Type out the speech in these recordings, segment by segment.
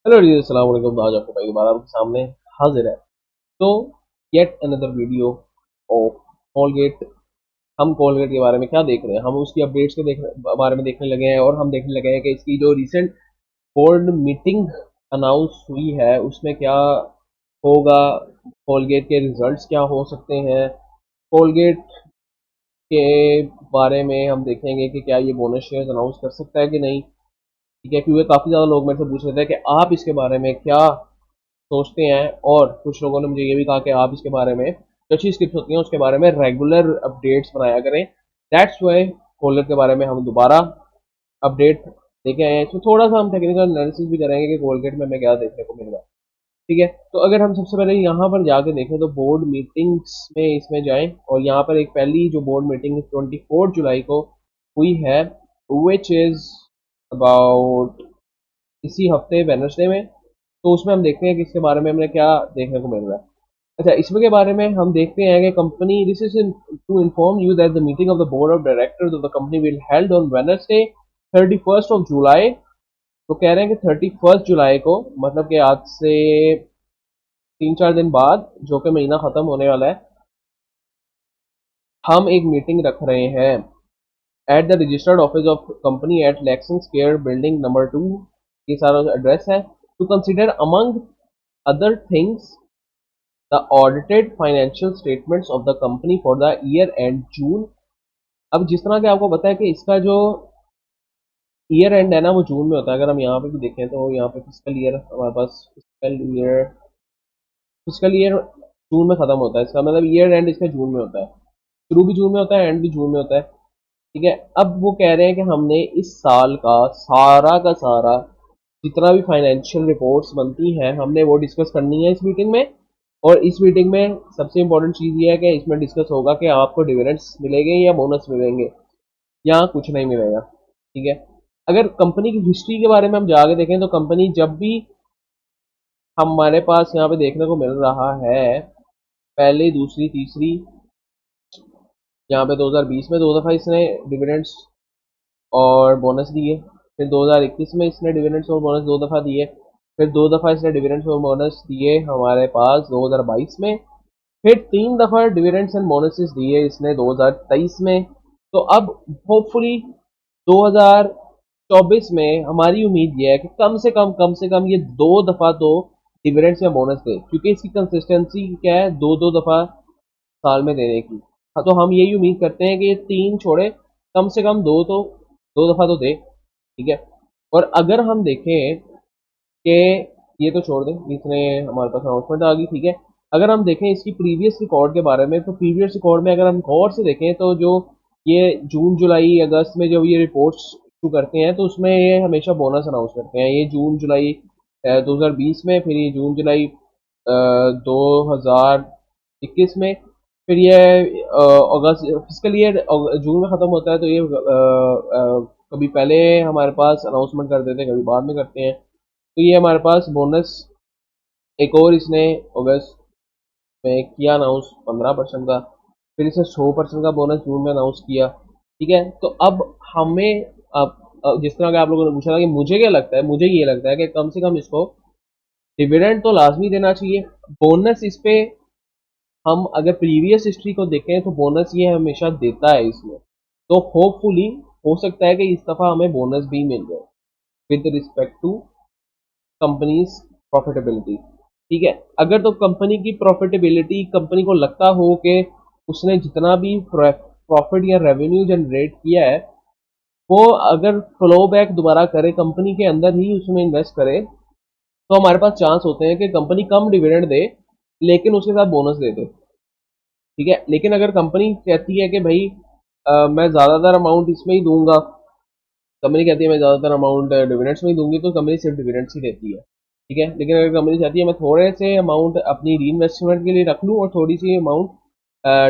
Hello जी, अस्सलाम वालेकुम। आज आपको भाई दोबारा आपके सामने हाजिर है। तो yet another video of Colgate. हम कॉलगेट के बारे में क्या देख रहे हैं, हम उसकी अपडेट्स के बारे में देखने लगे हैं और हम देखने लगे हैं कि इसकी जो रिसेंट बोर्ड मीटिंग अनाउंस हुई है उसमें क्या होगा, कॉलगेट के रिजल्ट्स क्या हो सकते हैं, कॉलगेट के बारे में हम देखेंगे कि क्या ये बोनस शेयर अनाउंस कर सकता है कि नहीं। ठीक है, क्योंकि काफ़ी ज़्यादा लोग मेरे से पूछ रहे थे कि आप इसके बारे में क्या सोचते हैं, और कुछ लोगों ने मुझे ये भी कहा कि आप इसके बारे में जो अच्छी स्क्रिप्ट होती हैं उसके बारे में रेगुलर अपडेट्स बनाया करें। दैट्स वाई कोलर के बारे में हम दोबारा अपडेट लेके आए हैं। इसमें थोड़ा सा हम टेक्निकल एनालिसिस भी करेंगे कि कोलगेट में हमें क्या देखने को मिल रहा है। ठीक है, तो अगर हम सबसे पहले यहाँ पर जाके देखें तो बोर्ड मीटिंग्स में इसमें जाएं, और यहाँ पर एक पहली जो बोर्ड मीटिंग 24 जुलाई को हुई है, विच इज़ अबाउट इसी हफ्ते वेडनेसडे में। तो उसमें हम देखते हैं कि इसके बारे में हमें क्या देखने को मिल रहा है। अच्छा, इसमें के बारे में हम देखते हैं कि company this is to inform you that the meeting of the board of directors of the company will held on Wednesday 31 तो कह रहे हैं कि 31 जुलाई को, मतलब कि आज से 3-4 दिन बाद, जो कि महीना खत्म होने वाला है, हम एक मीटिंग रख रहे हैं at the registered office of company at Laxon square building number 2। ये सारा एड्रेस है। To consider among other things the audited financial statements of the company for the year end June. अब जिस तरह के आपको पता है कि इसका जो ईयर एंड है ना वो जून में होता है। अगर हम यहाँ पे भी देखें तो यहाँ पे फिजिकल ईयर जून में खत्म होता है। इसका मतलब ईयर एंड इसका जून में होता है, शुरू भी जून में होता है, एंड भी जून में होता है। ठीक है, अब वो कह रहे हैं कि हमने इस साल का सारा जितना भी फाइनेंशियल रिपोर्ट्स बनती हैं हमने वो डिस्कस करनी है इस मीटिंग में। और इस मीटिंग में सबसे इंपॉर्टेंट चीज़ ये है कि इसमें डिस्कस होगा कि आपको डिविडेंड्स मिलेंगे या बोनस मिलेंगे या कुछ नहीं मिलेगा। ठीक है, अगर कंपनी की हिस्ट्री के बारे में हम जाके देखें तो कंपनी जब भी हमारे पास यहाँ पे देखने को मिल रहा है, पहली दूसरी तीसरी, यहाँ पे 2020 में 2 दफ़ा इसने डिविडेंड्स और बोनस दिए। फिर 2021 में इसने डिविडेंड्स और बोनस 2 दफ़ा दिए। फिर 2 दफ़ा इसने डिविडेंड्स और बोनस दिए हमारे पास 2022 में। फिर 3 दफ़ा डिविडेंड्स एंड बोनसेस दिए इसने 2023 में। तो अब होपफुली 2024 में हमारी उम्मीद ये है कि कम से कम ये 2 दफ़ा तो डिविडेंड्स या बोनस दे, क्योंकि इसकी कंसिस्टेंसी क्या है, दो दो दफ़ा साल में देने की। हाँ, तो हम यही उम्मीद करते हैं कि ये तीन छोड़े, कम से कम दो दफ़ा तो दे। ठीक है, और अगर हम देखें कि ये तो छोड़ दें, इसने हमारे पास अनाउंसमेंट आ गई। ठीक है, अगर हम देखें इसकी प्रीवियस रिकॉर्ड के बारे में, तो प्रीवियस रिकॉर्ड में अगर हम गौर से देखें तो जो ये जून जुलाई अगस्त में जब ये रिपोर्ट्स इशू करते हैं तो उसमें ये हमेशा बोनस अनाउंस करते हैं। ये जून जुलाई 2020 में, फिर ये जून जुलाई 2021 में, फिर ये अगस्त फिजिकल ईयर जून में ख़त्म होता है तो ये कभी पहले हमारे पास अनाउंसमेंट कर देते हैं, कभी बाद में करते हैं। तो ये हमारे पास बोनस एक और इसने अगस्त में किया अनाउंस 15% का। फिर इसने 100% का बोनस जून में अनाउंस किया। ठीक है, तो अब हमें अब जिस तरह का आप लोगों ने पूछा था कि मुझे क्या लगता है, मुझे ये लगता है कि कम से कम इसको डिविडेंड तो लाजमी देना चाहिए। बोनस इस पे हम अगर प्रीवियस हिस्ट्री को देखें तो बोनस ये हमेशा देता है इसमें। तो होपफुली हो सकता है कि इस दफ़ा हमें बोनस भी मिल जाए with respect to company's profitability. ठीक है, अगर तो कंपनी की प्रॉफिटेबिलिटी, कंपनी को लगता हो कि उसने जितना भी प्रॉफिट या रेवेन्यू जनरेट किया है वो अगर फ्लो बैक दोबारा करे, कंपनी के अंदर ही उसमें इन्वेस्ट करे, तो हमारे पास चांस होते हैं कि कंपनी कम डिविडेंड दे लेकिन उसके साथ बोनस दे दे। ठीक है, लेकिन अगर कंपनी कहती है कि भाई मैं ज़्यादातर अमाउंट इसमें ही दूंगा, कंपनी कहती है मैं ज़्यादातर अमाउंट डिविडेंड्स में ही दूंगी, तो कंपनी सिर्फ डिविडेंड्स ही देती है। ठीक है, लेकिन अगर कंपनी चाहती है मैं थोड़े से अमाउंट अपनी री इन्वेस्टमेंट के लिए रख लूँ और थोड़ी सी अमाउंट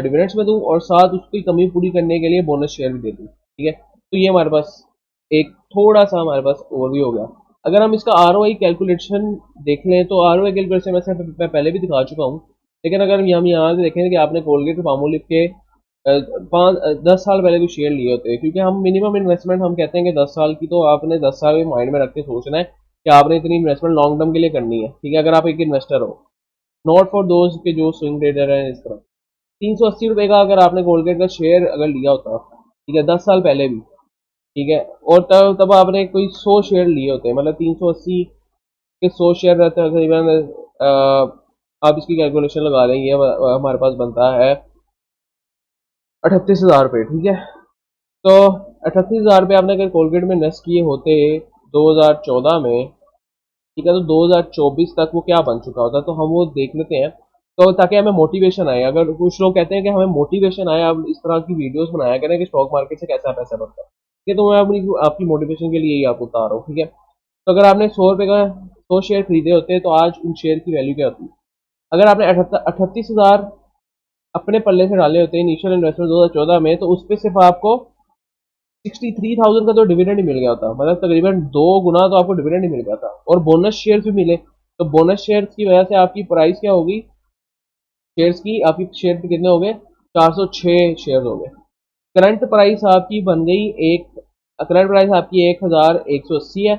डिविडेंड्स में दूँ और साथ उसकी कमी पूरी करने के लिए बोनस शेयर भी दे दूँ। ठीक है, तो ये हमारे पास एक थोड़ा सा हमारे पास ओवरव्यू हो गया। अगर हम इसका आर कैलकुलेशन देख लें तो आर कैलकुलेशन मैं पहले भी दिखा चुका हूँ, लेकिन अगर हम यहाँ से देखें कि आपने कोलगेट पामोलिव के 10 साल पहले कुछ शेयर लिए होते हैं, क्योंकि हम मिनिमम इन्वेस्टमेंट हम कहते हैं कि 10 साल की, तो आपने 10 साल में माइंड में रख के सोचना है कि आपने इतनी इन्वेस्टमेंट लॉन्ग टर्म के लिए करनी है, ठीक है, अगर आप एक इन्वेस्टर हो, नॉट फॉर दोज के जो स्विंग ट्रेडर हैं इस तरह। 380 रुपये का अगर आपने कोलगेट का शेयर अगर लिया होता, ठीक है, 10 साल पहले भी, ठीक है, और तब तब आपने कोई 100 शेयर लिए होते, मतलब 380 के 100 शेयर रहते हैं तकरीबन, आप इसकी कैलकुलेशन लगा लेंगे, हमारे पास बनता है 38,000 रुपये, ठीक है। तो 38,000 रुपये आपने अगर कोलगेट में इन्वेस्ट किए होते 2014 में, ठीक है, तो 2024 तक वो क्या बन चुका होता, तो हम वो देख लेते हैं। तो ताकि हमें मोटिवेशन आए, अगर कुछ लोग कहते हैं कि हमें मोटिवेशन आए, आप इस तरह की वीडियोस बनाया करें कि स्टॉक मार्केट से कैसा पैसा बनता है, ठीक है, तो मैं अपनी आपकी मोटिवेशन के लिए ही आपको बता रहा हूँ, ठीक है। तो अगर आपने 100 रुपये का 100 शेयर खरीदे होते तो आज उन शेयर की वैल्यू क्या होती। अगर आपने 38,000 अपने पल्ले से डाले होते इनिशियल इन्वेस्टमेंट 2014 में, तो उस पर सिर्फ आपको 63,000 का तो डिविडेंड ही मिल गया था, मतलब तकरीबन 2 गुना तो आपको डिविडेंड ही मिल गया था, और बोनस शेयर भी मिले। तो बोनस शेयर की वजह से आपकी प्राइस क्या होगी, शेयर्स की, आपकी शेयर पे कितने हो गए, 406 शेयर हो गए। करंट प्राइस आपकी बन गई करंट प्राइस आपकी 1,180 है,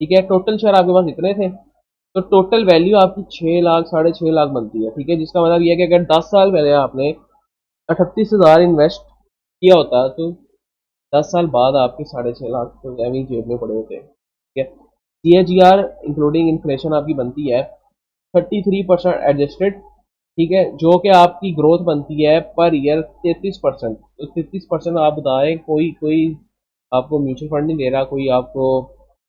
ठीक है, टोटल शेयर आपके पास इतने थे, तो टोटल वैल्यू आपकी 6 लाख 6.5 लाख बनती है, ठीक है, जिसका मतलब यह है कि अगर 10 साल पहले आपने 38,000 इन्वेस्ट किया होता, तो 10 साल बाद आपके 6.5 लाख तो एवं जेब में पड़े होते हैं, ठीक है। CAGR इंक्लूडिंग इन्फ्लेशन आपकी बनती है 33% एडजस्टेड, ठीक है, जो कि आपकी ग्रोथ बनती है पर ईयर 33%। तो 33% आप बताएं, कोई कोई आपको म्यूचुअल फंड नहीं दे रहा, कोई आपको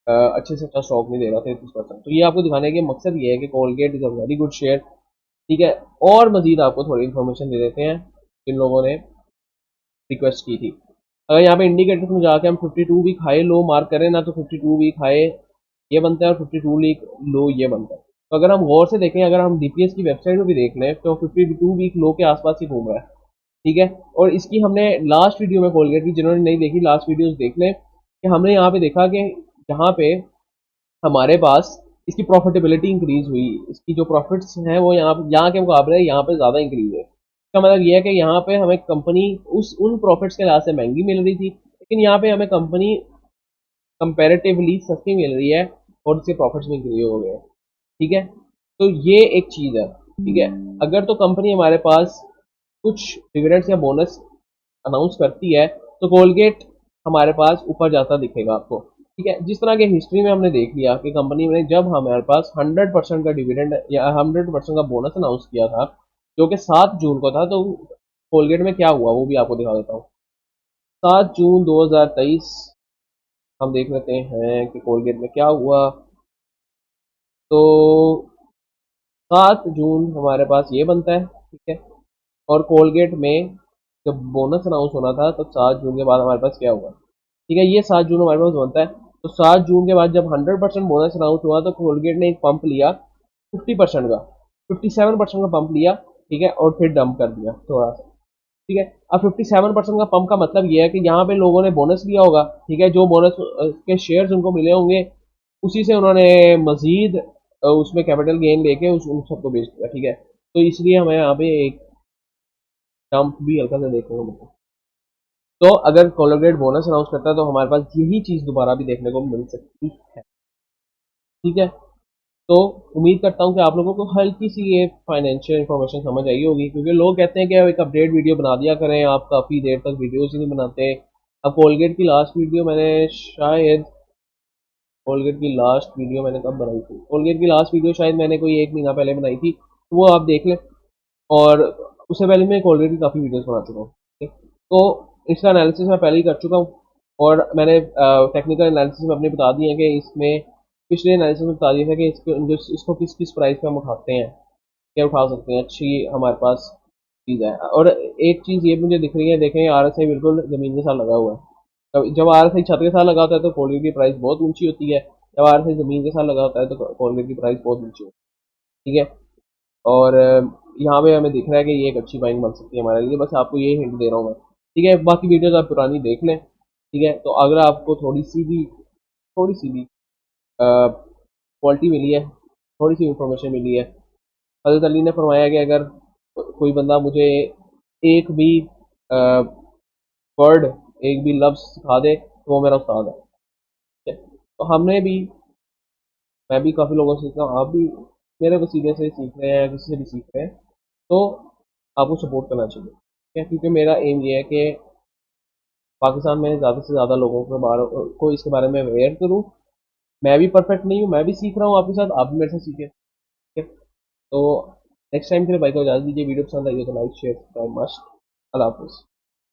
अच्छे से अच्छा स्टॉक नहीं दे रहा 33%। तो ये आपको दिखाने के मकसद ये है कि Colgate is a very good share, ठीक है। और मजीद आपको थोड़ी इन्फॉर्मेशन दे देते हैं जिन लोगों ने रिक्वेस्ट की थी। अगर यहाँ पे इंडिकेटर में जाके हम 52 वीक हाई लो मार्क करें ना, तो 52 वीक हाई ये बनता है और 52 वीक लो ये बनता है। तो अगर हम गौर से देखें, अगर हम DPS की वेबसाइट में भी देख लें, तो 52 वीक लो के आसपास ही घूम रहा है, ठीक है। और इसकी हमने लास्ट वीडियो में कोलगेट की, जिन्होंने नहीं देखी लास्ट वीडियोस देख लें, कि हमने यहाँ पे देखा कि जहाँ पे हमारे पास इसकी प्रॉफिटेबिलिटी इंक्रीज हुई, इसकी जो प्रॉफिट्स हैं वो यहाँ के मुकाबले यहाँ पे ज़्यादा इंक्रीज हुए। इसका मतलब ये है कि यहाँ पे हमें कंपनी उन प्रॉफिट्स के लिहाज से महंगी मिल रही थी, लेकिन यहाँ पे हमें कंपनी कंपैरेटिवली सस्ती मिल रही है और इसके प्रॉफिट्स भी इंक्रीज हो गए हैं, ठीक है। तो ये एक चीज़ है, ठीक है। अगर तो कंपनी हमारे पास कुछ डिविडेंड्स या बोनस अनाउंस करती है, तो कोलगेट हमारे पास ऊपर जाता दिखेगा आपको, ठीक है। जिस तरह के हिस्ट्री में हमने देख लिया कि कंपनी ने जब हमारे पास 100% का डिविडेंड या 100% का बोनस अनाउंस किया था, जो कि 7 जून को था, तो कोलगेट में क्या हुआ वो भी आपको दिखा देता हूँ। 7 जून 2023 हम देख लेते हैं कि कोलगेट में क्या हुआ। तो 7 जून हमारे पास ये बनता है, ठीक है। और कोलगेट में जब बोनस अनाउंस होना था, तब 7 जून के बाद हमारे पास क्या हुआ, ठीक है, ये 7 जून हमारे पास बनता है। तो 7 जून के बाद जब 100% बोनस अनाउंस हुआ, तो कोलगेट ने एक पंप लिया 50% का, 57% का पंप लिया, ठीक है, और फिर डंप कर दिया थोड़ा सा, ठीक है। अब 57% का पंप का मतलब ये है कि यहाँ पे लोगों ने बोनस लिया होगा, ठीक है, जो बोनस के शेयर्स उनको मिले होंगे, उसी से उन्होंने मजीद उसमें कैपिटल गेन लेके उन सबको बेच दिया, ठीक है। तो इसलिए हमें यहाँ पे एक डंप भी हल्का सा देखने को मिलता है। तो अगर कोलगेट बोनस अनाउंस करता है, तो हमारे पास यही चीज़ दोबारा भी देखने को मिल सकती है, ठीक है। तो उम्मीद करता हूँ कि आप लोगों को हल्की सी ये फाइनेंशियल इन्फॉर्मेशन समझ आई होगी, क्योंकि लोग कहते हैं कि एक अपडेट वीडियो बना दिया करें, आप काफ़ी देर तक वीडियोस ही नहीं बनाते। अब कोलगेट की लास्ट वीडियो मैंने शायद कोलगेट की लास्ट वीडियो मैंने कब बनाई थी, कोलगेट की लास्ट वीडियो शायद मैंने कोई 1 महीना पहले बनाई थी, तो वो आप देख लें। और उससे पहले मैं कोलगेट की काफ़ी वीडियोस बना चुका हूँ, ठीक है। तो इसका एनालिसिस मैं पहले ही कर चुका हूँ, और मैंने टेक्निकल एनालिसिस में अपने बता दिए हैं कि इसमें पिछले एनालिसिस में बता दिया था कि इसको किस किस प्राइस पे हम उठाते हैं, क्या उठा सकते हैं, अच्छी हमारे पास चीज़ है। और एक चीज़ ये मुझे दिख रही है, देखें RSI बिल्कुल ज़मीन के साथ लगा हुआ है। जब RSI छत के साथ लगा होता है तो कोलगेट की प्राइस बहुत ऊंची होती है, जब RSI ज़मीन के साथ लगा होता है तो कोलगेट की प्राइस बहुत ऊंची होती है, ठीक है। और यहाँ पे हमें दिख रहा है कि ये एक अच्छी बाइंग बन सकती है हमारे लिए, बस आपको ये हिंट दे रहा हूँ मैं, ठीक है। बाकी वीडियोज आप पुरानी देख लें, ठीक है। तो अगर आपको थोड़ी सी भी क्वालिटी मिली है, थोड़ी सी इंफॉर्मेशन मिली है, हज़रत अली ने फरमाया कि अगर कोई बंदा मुझे एक भी वर्ड, एक भी लफ्ज़ सिखा दे, तो वो मेरा उस्ताद है, ठीक है। तो हमने भी मैं भी काफ़ी लोगों से सीखता हूँ, आप भी मेरे वसीले से सीख रहे हैं, किसी से भी सीख रहे हैं, तो आपको सपोर्ट करना चाहिए, ठीक है? क्योंकि मेरा एम ये है कि पाकिस्तान में ज़्यादा से ज़्यादा लोगों के बारे को इसके बारे में अवेयर करूँ। मैं भी परफेक्ट नहीं हूँ, मैं भी सीख रहा हूँ आपके साथ, आप भी मेरे से सीखें, ठीक है? तो नेक्स्ट टाइम के लिए भाई को इजाज़त दीजिए। वीडियो पसंद आई हो तो लाइक शेयर सब्सक्राइब मस्ट। अल्लाह हाफिज़।